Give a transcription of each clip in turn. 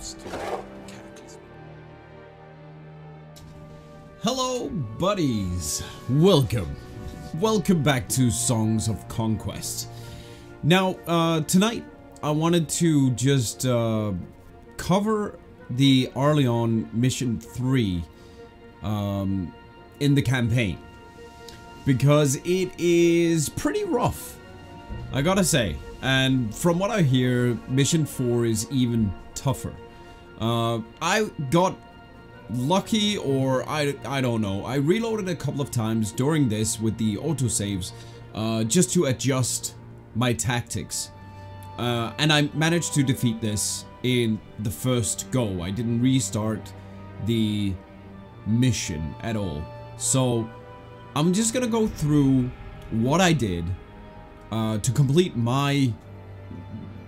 last cataclysm. Hello, buddies. Welcome back to Songs of Conquest. Now, tonight I wanted to just cover the Arleon Mission 3 in the campaign, because it is pretty rough, I gotta say. And from what I hear, Mission 4 is even tougher. I got lucky, or I don't know. I reloaded a couple of times during this with the autosaves just to adjust my tactics. And I managed to defeat this in the first go. I didn't restart the mission at all. So I'm just gonna go through what I did to complete my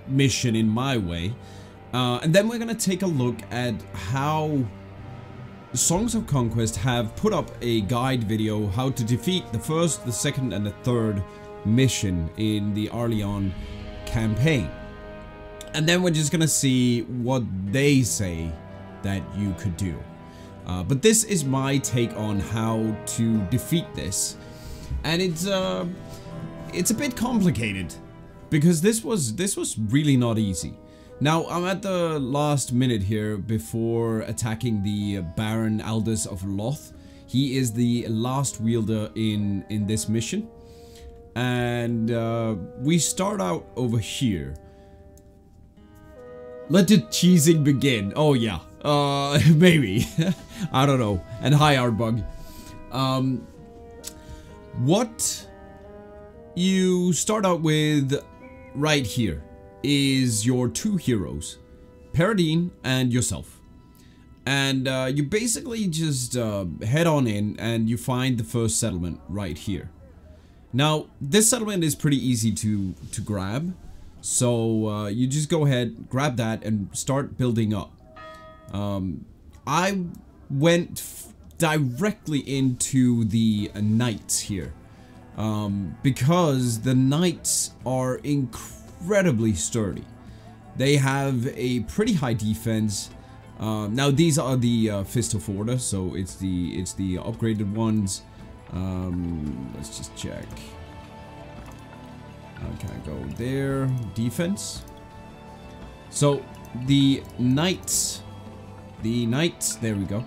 mission in my way, and then we're gonna take a look at how Songs of Conquest have put up a guide video how to defeat the first, the second, and the third mission in the Arleon campaign. And then we're just gonna see what they say that you could do. But this is my take on how to defeat this, and it's a bit complicated because this was really not easy. Now I'm at the last minute here before attacking the Baron Aldous of Loth. He is the last wielder in this mission, and we start out over here. Let the cheesing begin. Oh yeah, maybe. I don't know. And hi, Ardbug. What you start out with right here is your two heroes, Paradine and yourself. And you basically just head on in and you find the first settlement right here. Now, this settlement is pretty easy to grab. So you just go ahead, grab that, and start building up. I went directly into the knights here, because the knights are incredibly sturdy. They have a pretty high defense. Now these are the Fist of Order, so it's the upgraded ones. Let's just check. Can I go there? Defense. So the knights, there we go,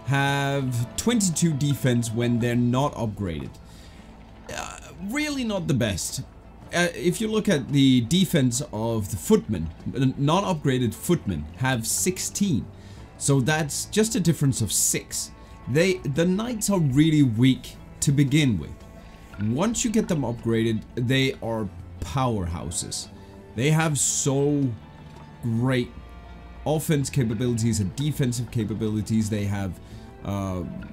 have 22 defense when they're not upgraded. Really not the best. If you look at the defense of the footmen, non-upgraded footmen have 16. So that's just a difference of 6. The knights are really weak to begin with. Once you get them upgraded, they are powerhouses. They have so great offense capabilities and defensive capabilities. They have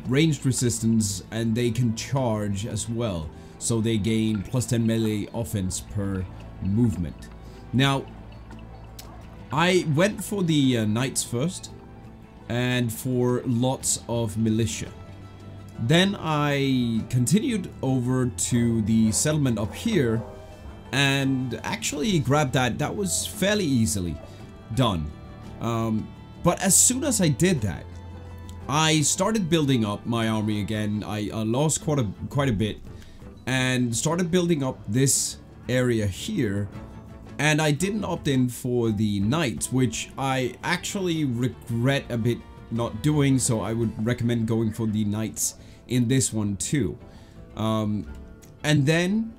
ranged resistance, and they can charge as well. So they gain plus 10 melee offense per movement. Now, I went for the knights first, and for lots of militia. Then I continued over to the settlement up here and actually grabbed that. That was fairly easily done. But as soon as I did that, I started building up my army again. I lost quite a bit and started building up this area here. And I didn't opt in for the knights, which I actually regret a bit not doing. So I would recommend going for the knights in this one too. And then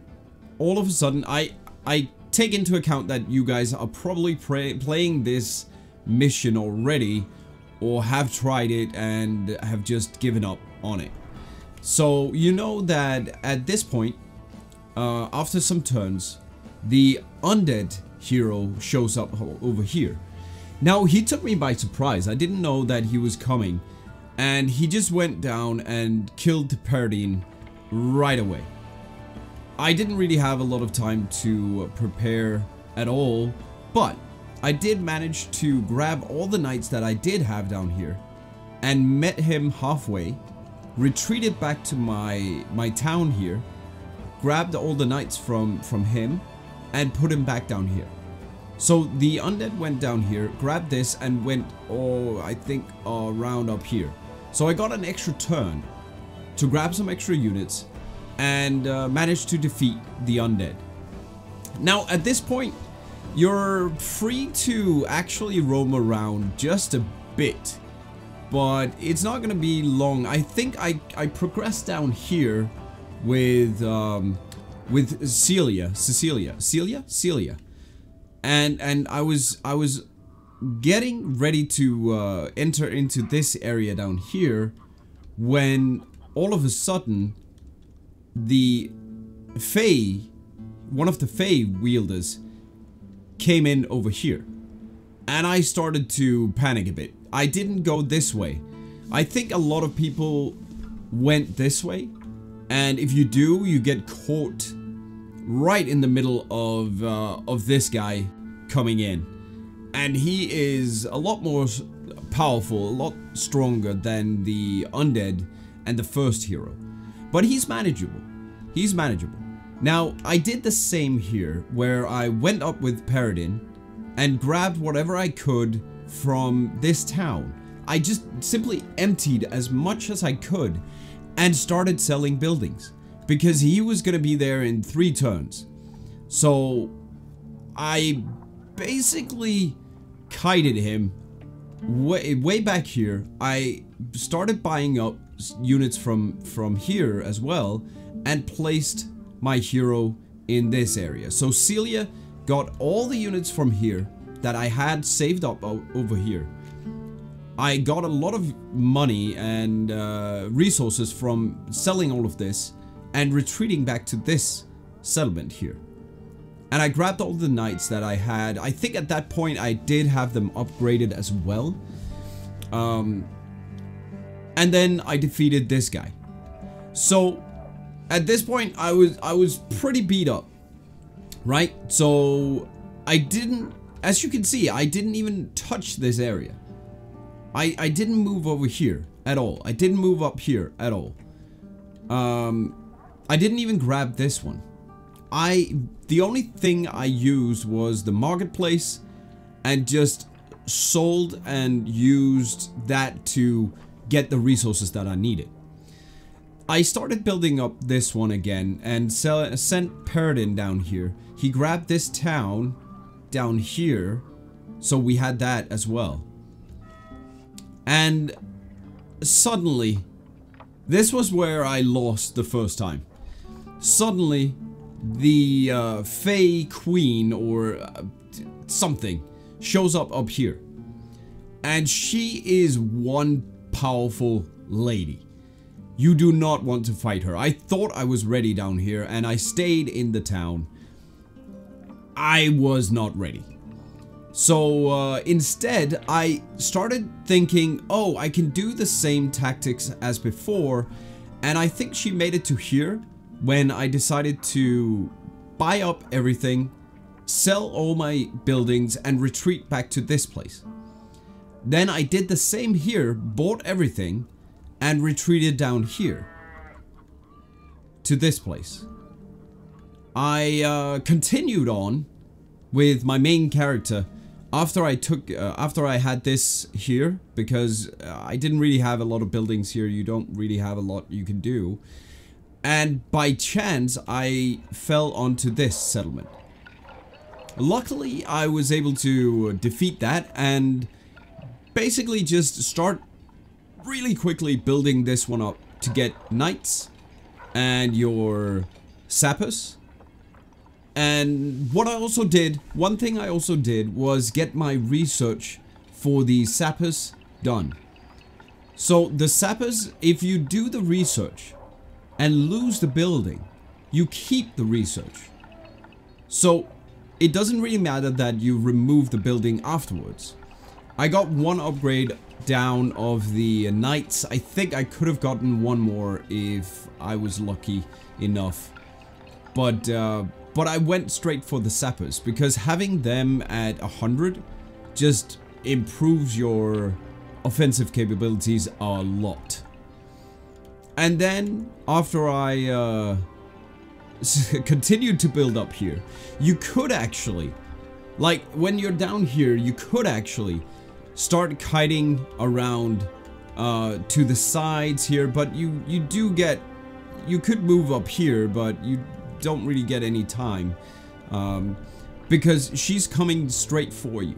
all of a sudden I take into account that you guys are probably playing this mission already, or have tried it and have just given up on it. So you know that at this point, after some turns, the undead hero shows up over here. Now he took me by surprise. I didn't know that he was coming, and he just went down and killed Paradine right away. I didn't really have a lot of time to prepare at all, but I did manage to grab all the knights that I did have down here and met him halfway, retreated back to my town here, grabbed all the knights from him and put him back down here. So the undead went down here, grabbed this, and went, oh, I think around up here. So I got an extra turn to grab some extra units and managed to defeat the undead. Now at this point, you're free to actually roam around just a bit, but it's not gonna be long. I think I progressed down here with Celia, and I was getting ready to enter into this area down here when all of a sudden the one of the Fae wielders came in over here, and I started to panic a bit. I didn't go this way. I think a lot of people went this way, and if you do, you get caught right in the middle of this guy coming in, and he is a lot more powerful, a lot stronger than the undead and the first hero, but he's manageable. He's manageable. Now, I did the same here, where I went up with Paradin and grabbed whatever I could from this town. I just simply emptied as much as I could and started selling buildings, because he was going to be there in 3 turns. So I basically kited him way back here. I started buying up units from here as well and placed my hero in this area. So Celia got all the units from here that I had saved up over here. I got a lot of money and resources from selling all of this and retreating back to this settlement here. And I grabbed all the knights that I had. I think at that point I did have them upgraded as well. And then I defeated this guy. So at this point I was pretty beat up, right? So I didn't, as you can see, I didn't even touch this area. I didn't move over here at all. I didn't move up here at all. I didn't even grab this one. The only thing I used was the marketplace and just sold and used that to get the resources that I needed. I started building up this one again and sent Paradin down here. He grabbed this town down here, so we had that as well. And suddenly, this was where I lost the first time. Suddenly, the Fae Queen or something shows up here. And she is one powerful lady. You do not want to fight her. I thought I was ready down here and I stayed in the town. I was not ready. So instead I started thinking, oh, I can do the same tactics as before, and I think she made it to here when I decided to buy up everything, sell all my buildings and retreat back to this place. Then I did the same here, bought everything and retreated down here to this place. I continued on with my main character after I had this here, because I didn't really have a lot of buildings here. You don't really have a lot you can do. And by chance, I fell onto this settlement. Luckily, I was able to defeat that and basically just start really quickly building this one up to get knights and your sappers. And what I also did, one thing I also did was get my research for the sappers done. So the sappers, if you do the research and lose the building, you keep the research. So it doesn't really matter that you remove the building afterwards. I got one upgrade down of the knights. I think I could have gotten one more if I was lucky enough. But I went straight for the sappers because having them at 100 just improves your offensive capabilities a lot. And then after I continued to build up here, you could actually Like, when you're down here, you could actually start kiting around to the sides here, but you could move up here, but you don't really get any time because she's coming straight for you.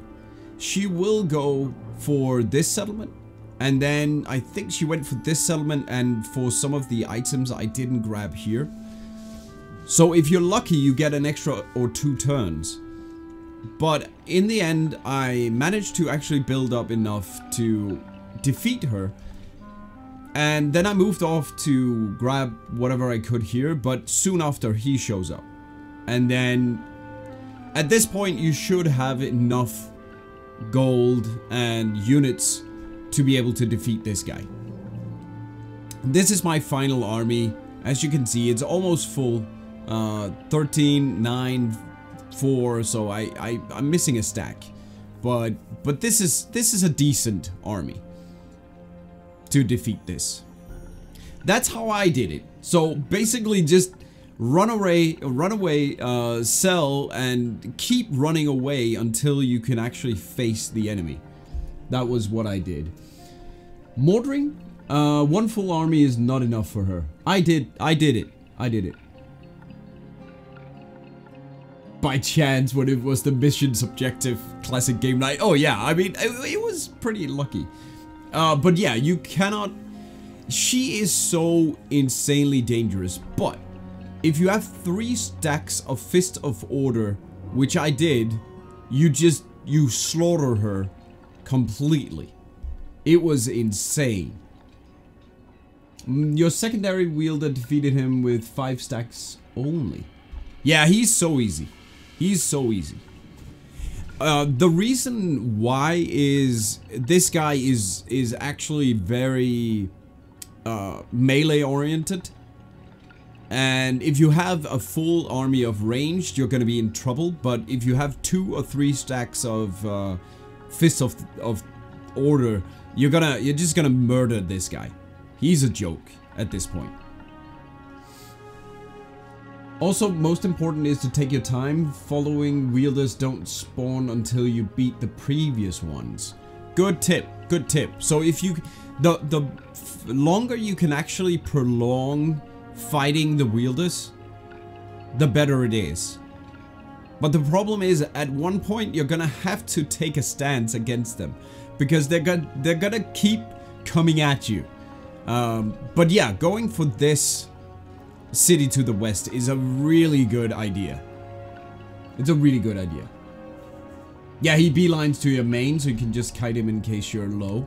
She will go for this settlement, and then I think she went for this settlement and for some of the items I didn't grab here. So if you're lucky, you get an extra or 2 turns. But in the end, I managed to actually build up enough to defeat her. And then I moved off to grab whatever I could here, but soon after he shows up. And then at this point you should have enough gold and units to be able to defeat this guy. This is my final army. As you can see, it's almost full. 13, 9, 4, so I'm missing a stack. But this is a decent army to defeat this. That's how I did it. So basically just run away, sell, and keep running away until you can actually face the enemy. That was what I did. Mordring, 1 full army is not enough for her. I did it. By chance, when it was the missions objective classic game night. Oh yeah, I mean, it was pretty lucky. But yeah, you cannot... She is so insanely dangerous, but if you have 3 stacks of Fist of Order, which I did, you slaughter her completely. It was insane. Your secondary wielder defeated him with 5 stacks only. Yeah, he's so easy. He's so easy. The reason why is this guy is actually very melee oriented, and if you have a full army of ranged, you're gonna be in trouble. But if you have 2 or 3 stacks of Fists of Order, you're just gonna murder this guy. He's a joke at this point. Also, most important is to take your time. Following wielders don't spawn until you beat the previous ones. Good tip, good tip. So if you, the longer you can actually prolong fighting the wielders, the better it is. But the problem is, at one point you're gonna have to take a stance against them, because they're gonna keep coming at you. But yeah, going for this city to the west is a really good idea. It's a really good idea. Yeah, he beelines to your main, so you can just kite him in case you're low.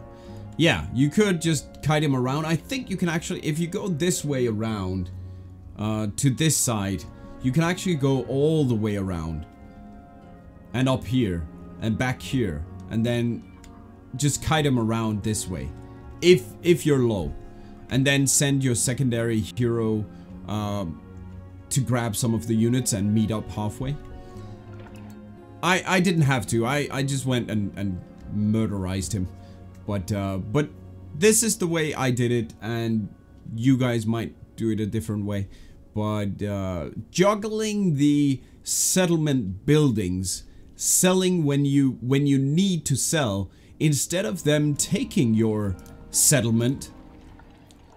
Yeah, you could just kite him around. I think you can actually, if you go this way around to this side, you can actually go all the way around and up here and back here, and then just kite him around this way if you're low, and then send your secondary hero to grab some of the units and meet up halfway. I didn't have to. I just went and murderized him. But this is the way I did it, and you guys might do it a different way. But juggling the settlement buildings, selling when you need to sell, instead of them taking your settlement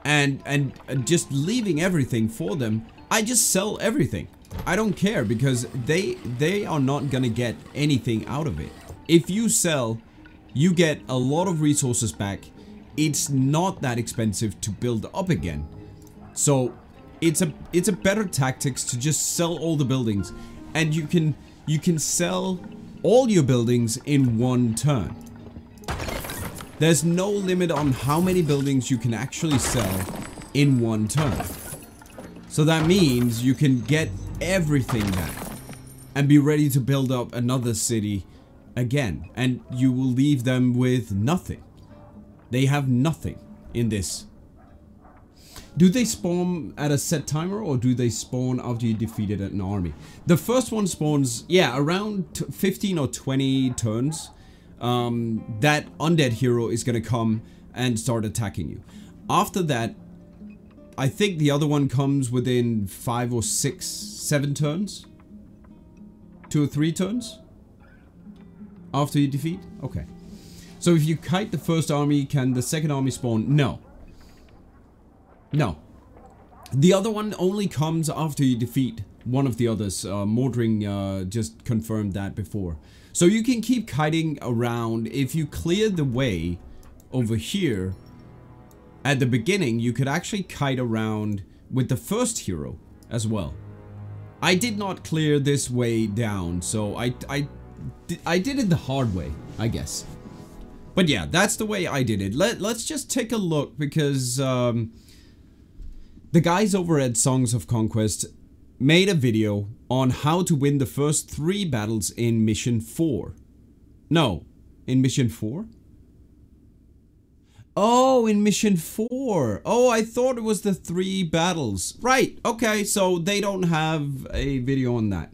and just leaving everything for them, I just sell everything. I don't care, because they are not gonna get anything out of it. If you sell, you get a lot of resources back. It's not that expensive to build up again. So it's a better tactics to just sell all the buildings, and you can sell all your buildings in 1 turn. There's no limit on how many buildings you can actually sell in 1 turn. So that means you can get everything back and be ready to build up another city again, and you will leave them with nothing. They have nothing in this. Do they spawn at a set timer, or do they spawn after you defeated an army? The first one spawns, yeah, around 15 or 20 turns. That undead hero is gonna come and start attacking you. After that, I think the other one comes within 5 or 6, 7 turns. 2 or 3 turns. After you defeat? Okay. So if you kite the first army, can the second army spawn? No. No. The other one only comes after you defeat one of the others. Mordring just confirmed that before. So you can keep kiting around. If you clear the way over here, at the beginning, you could actually kite around with the first hero as well. I did not clear this way down, so I did it the hard way, I guess. But yeah, that's the way I did it. Let's just take a look, because the guys over at Songs of Conquest made a video on how to win the first 3 battles in Mission 4. No, in Mission 4? Oh, in Mission 4. Oh, I thought it was the 3 battles. Right, okay, so they don't have a video on that.